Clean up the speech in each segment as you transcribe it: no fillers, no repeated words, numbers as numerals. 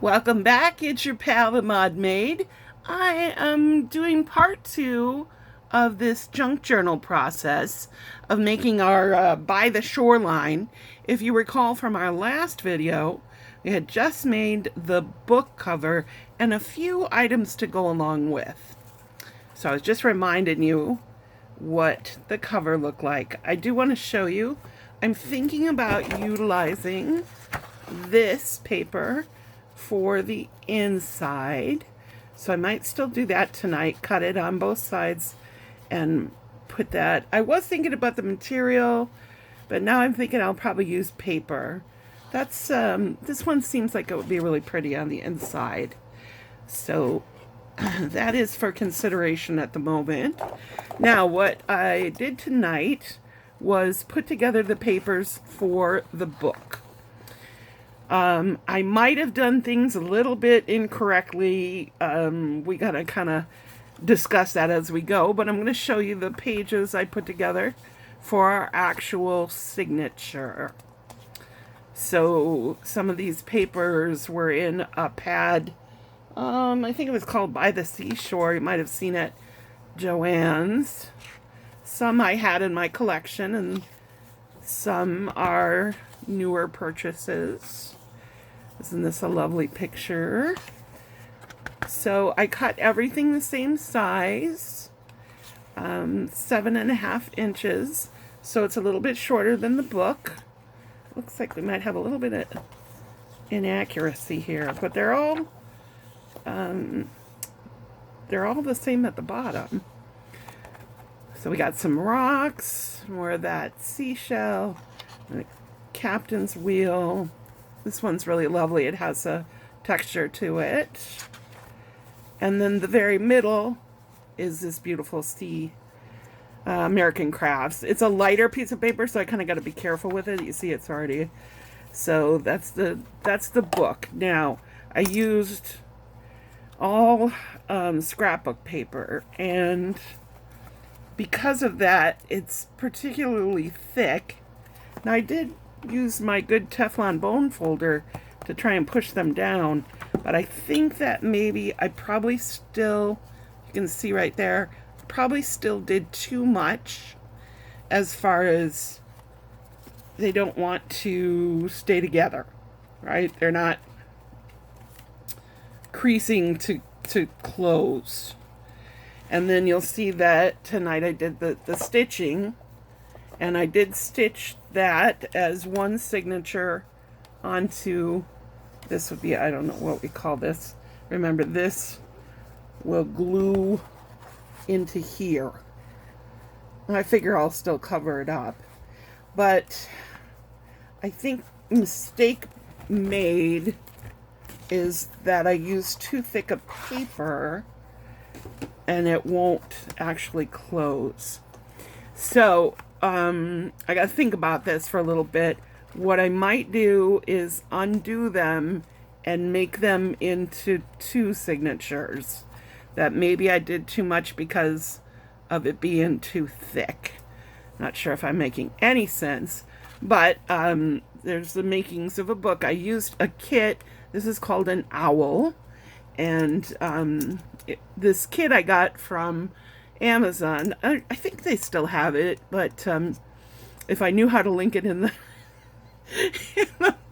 Welcome back. It's your pal, the Mod Maid. I am doing part two of this junk journal process of making our By the Shoreline. If you recall from our last video, we had just made the book cover and a few items to go along with. So I was just reminding you what the cover looked like. I do want to show you. I'm thinking about utilizing this paper for the inside. So I might still do that tonight, cut it on both sides and put that. I was thinking about the material, but now I'm thinking I'll probably use paper. That's this one seems like it would be really pretty on the inside. So that is for consideration at the moment. Now, what I did tonight was put together the papers for the book. I might have done things a little bit incorrectly. We gotta kind of discuss that as we go, but I'm going to show you the pages I put together for our actual signature. So some of these papers were in a pad. I think it was called By the Seashore. You might have seen it, Joann's. Some I had in my collection, and some are newer purchases. Isn't this a lovely picture? So I cut everything the same size, 7.5 inches. So it's a little bit shorter than the book. Looks like we might have a little bit of inaccuracy here, but they're all the same at the bottom. So we got some rocks, more of that seashell, and a captain's wheel. This one's really lovely. It has a texture to it. And then the very middle is this beautiful sea American Crafts. It's a lighter piece of paper, so I kind of got to be careful with it. You see it's already. So that's the book. Now, I used all scrapbook paper, and because of that, it's particularly thick. Now, I did use my good Teflon bone folder to try and push them down, but I think that maybe I probably still, you can see right there, probably still did too much as far as they don't want to stay together, right? They're not creasing to close. And then you'll see that tonight I did the stitching, and I did stitch that as one signature onto, this would be, I don't know what we call this. Remember, this will glue into here. I figure I'll still cover it up. But I think mistake made is that I used too thick a paper and it won't actually close. So I got to think about this for a little bit. What I might do is undo them and make them into two signatures. That maybe I did too much because of it being too thick. Not sure if I'm making any sense, but there's the makings of a book. I used a kit. This is called an owl, and this kit I got from Amazon. I think they still have it, but if I knew how to link it in the,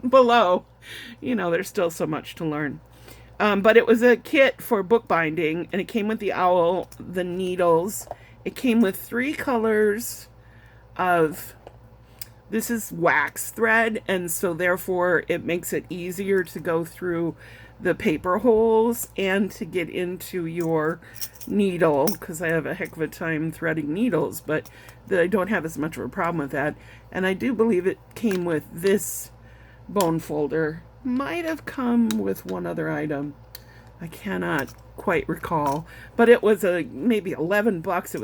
below, there's still so much to learn. But it was a kit for bookbinding, and it came with the owl, the needles. It came with 3 colors of, this is wax thread, and so therefore it makes it easier to go through the paper holes and to get into your needle, because I have a heck of a time threading needles, but I don't have as much of a problem with that. And I do believe it came with this bone folder. Might have come with one other item. I cannot quite recall, but it was maybe $11. It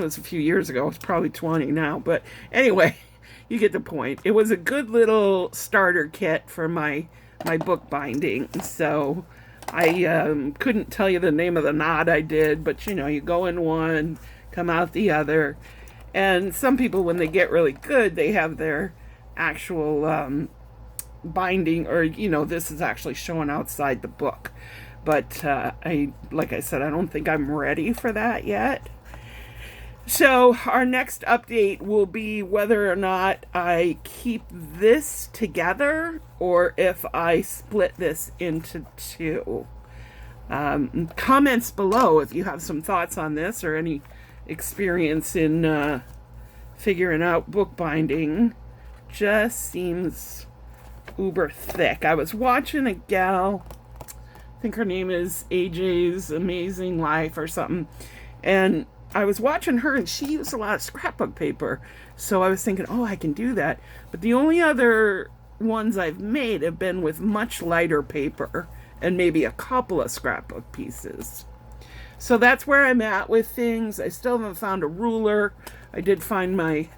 was a few years ago. It's probably 20 now, but anyway, you get the point. It was a good little starter kit for my book binding. So I couldn't tell you the name of the knot I did, but you go in one, come out the other. And some people, when they get really good, they have their actual binding, or this is actually showing outside the book. But like I said, I don't think I'm ready for that yet. So our next update will be whether or not I keep this together or if I split this into two. Comments below if you have some thoughts on this or any experience in figuring out bookbinding. Just seems uber thick. I was watching a gal, I think her name is AJ's Amazing Life or something, and I was watching her and she used a lot of scrapbook paper. So I was thinking, oh, I can do that. But the only other ones I've made have been with much lighter paper and maybe a couple of scrapbook pieces. So that's where I'm at with things. I still haven't found a ruler. I did find my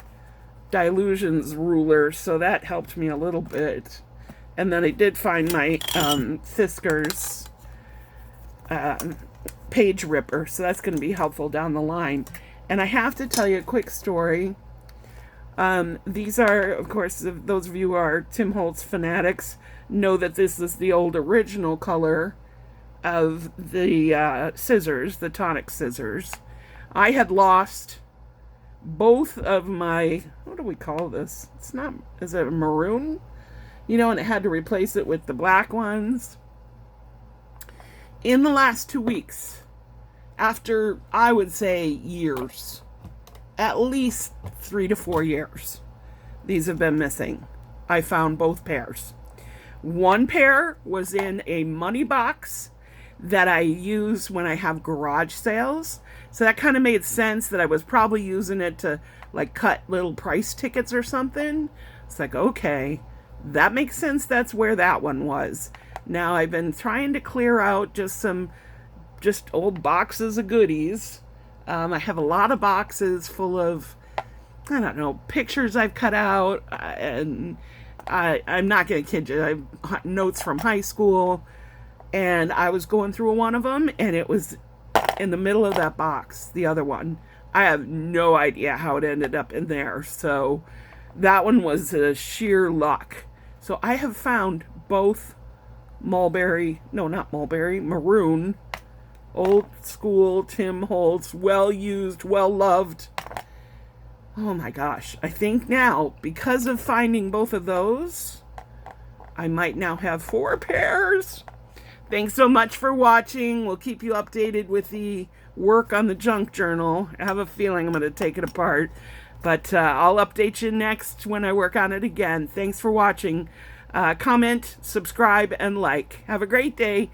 Dylusions ruler, so that helped me a little bit. And then I did find my Fiskars page ripper, so that's going to be helpful down the line. And I have to tell you a quick story. These are, of course, those of you who are Tim Holtz fanatics know that this is the old original color of the scissors, the tonic scissors. I had lost both of my, what do we call this? It's not, is it maroon? And it had to replace it with the black ones. In the last 2 weeks, after, I would say, years, at least 3 to 4 years, these have been missing. I found both pairs. One pair was in a money box that I use when I have garage sales. So that kind of made sense that I was probably using it to like cut little price tickets or something. It's like, okay, that makes sense. That's where that one was. Now I've been trying to clear out just old boxes of goodies. I have a lot of boxes full of, I don't know, pictures I've cut out, and I'm not going to kid you. I have notes from high school, and I was going through one of them, and it was in the middle of that box, the other one. I have no idea how it ended up in there, so that one was sheer luck. So I have found both maroon, old school Tim Holtz, well used, well loved. Oh my gosh. I think now, because of finding both of those, I might now have 4 pairs. Thanks so much for watching. We'll keep you updated with the work on the junk journal. I have a feeling I'm going to take it apart, but I'll update you next when I work on it again. Thanks for watching. Comment, subscribe, and like. Have a great day.